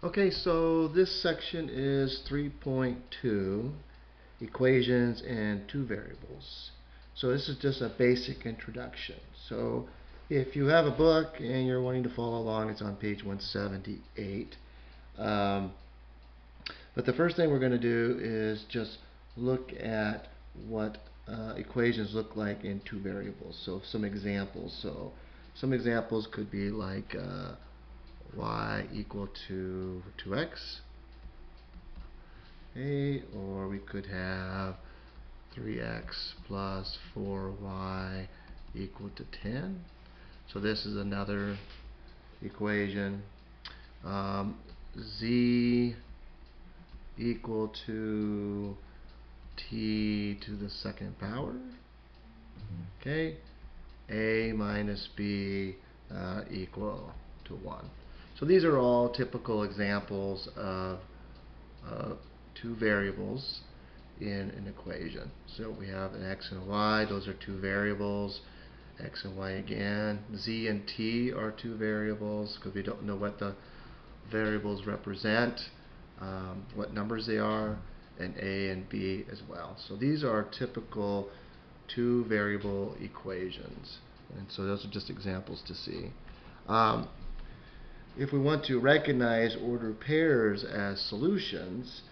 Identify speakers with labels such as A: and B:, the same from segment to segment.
A: Okay, so this section is 3.2, equations and two variables. So this is just a basic introduction. So if you have a book and you're wanting to follow along, it's on page 178. But the first thing we're going to do is just look at what equations look like in two variables. So some examples. So some examples could be like y equal to 2x, okay, or we could have 3x plus 4y equal to 10. So this is another equation. Z equal to t to the second power. Okay, a minus b equal to 1. So these are all typical examples of two variables in an equation. So we have an x and a y, those are two variables. X and y again. Z and t are two variables because we don't know what the variables represent, what numbers they are, and a and b as well. So these are typical two variable equations, and so those are just examples to see. If we want to recognize ordered pairs as solutions,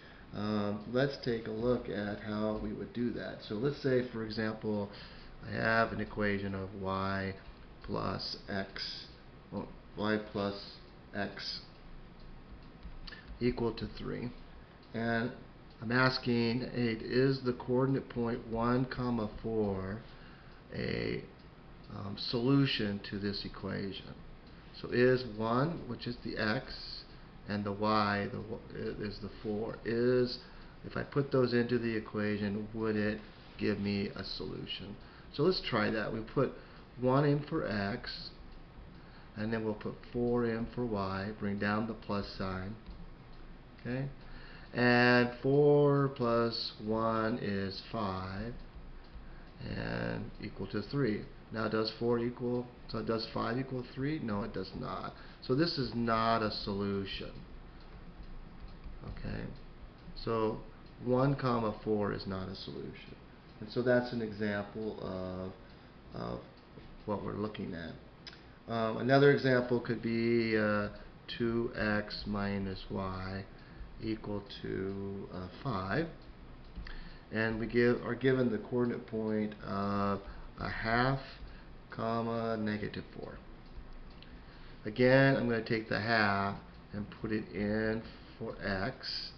A: let's take a look at how we would do that. So let's say, for example, I have an equation of y plus x, well, y plus x equal to 3. And I'm asking, hey, is the coordinate point 1, 4 a solution to this equation? So is 1, which is the x, and the y is the 4. If I put those into the equation, would it give me a solution? So let's try that. We put 1 in for x, and then we'll put 4 in for y, bring down the plus sign. Okay? And 4 plus 1 is 5, and equal to 3. Now does 4 equal, so does 5 equal 3? No, it does not. So this is not a solution. Okay? So 1, 4 is not a solution. And so that's an example of what we're looking at. Another example could be 2x minus y equal to 5. And we are given the coordinate point of a half, comma, negative 4. Again, I'm going to take the half and put it in for x,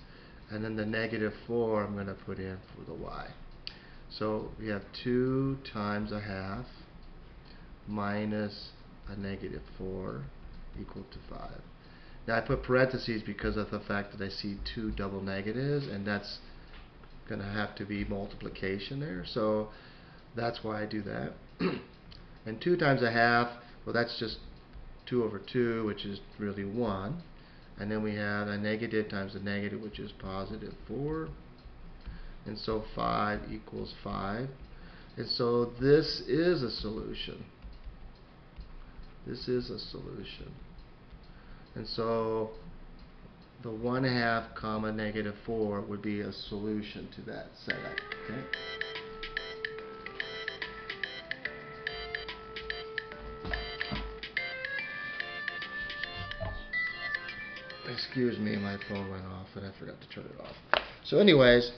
A: and then the negative 4 I'm going to put in for the y. So we have 2 times a half minus a negative 4 equal to 5. Now I put parentheses because of the fact that I see two double negatives, and that's going to have to be multiplication there, so that's why I do that. And 2 times a half, well, that's just 2 over 2, which is really 1. And then we have a negative times a negative, which is positive 4. And so 5 equals 5. And so this is a solution. This is a solution. And so the 1/2 comma negative 4 would be a solution to that setup. Okay? Excuse me, my phone went off and I forgot to turn it off. So anyways,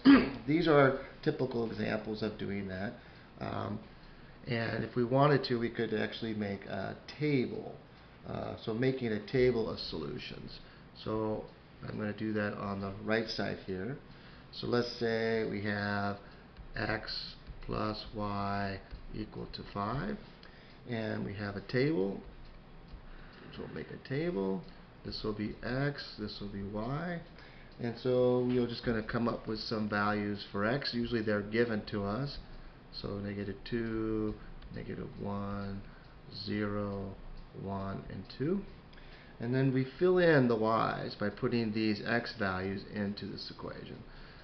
A: these are typical examples of doing that. And if we wanted to, we could actually make a table. So making a table of solutions. So I'm going to do that on the right side here. So let's say we have x plus y equal to 5. And we have a table. So we'll make a table. This will be x, this will be y. And so we're just going to come up with some values for x. Usually they're given to us. So negative 2, negative 1, 0, 1, and 2. And then we fill in the y's by putting these x values into this equation.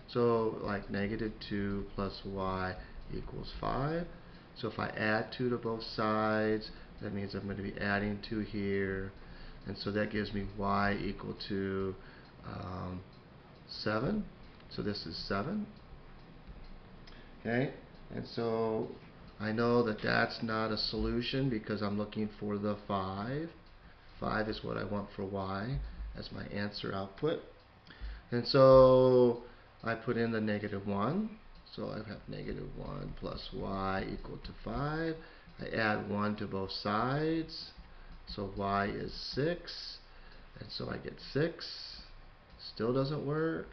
A: So like negative 2 plus y equals 5. So if I add 2 to both sides, that means I'm going to be adding 2 here. And so that gives me y equal to 7. So this is 7. Okay, and so I know that that's not a solution because I'm looking for the 5. 5 is what I want for y as my answer output. And so I put in the -1. So I have -1 plus y equal to 5. I add 1 to both sides. So y is 6. And so I get 6. Still doesn't work.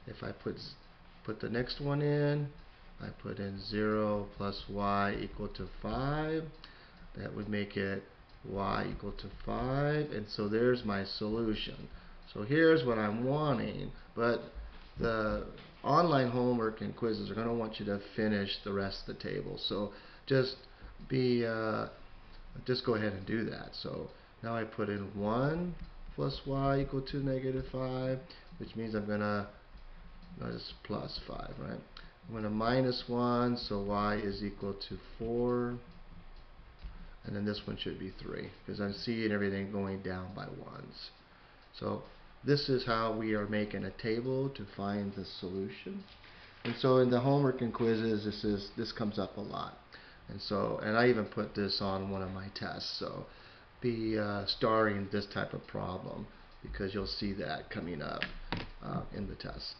A: If I put the next one in, I put in 0 plus y equal to 5. That would make it y equal to 5. And so there's my solution. So here's what I'm wanting. But the online homework and quizzes are going to want you to finish the rest of the table. So just just go ahead and do that. So now I put in 1 plus y equal to -5, which means I'm going to, that's plus 5, right? I'm going to minus 1, so y is equal to 4. And then this one should be 3, because I'm seeing everything going down by ones. So this is how we are making a table to find the solution. And so in the homework and quizzes, this comes up a lot. And I even put this on one of my tests. So be starring this type of problem, because you'll see that coming up in the test.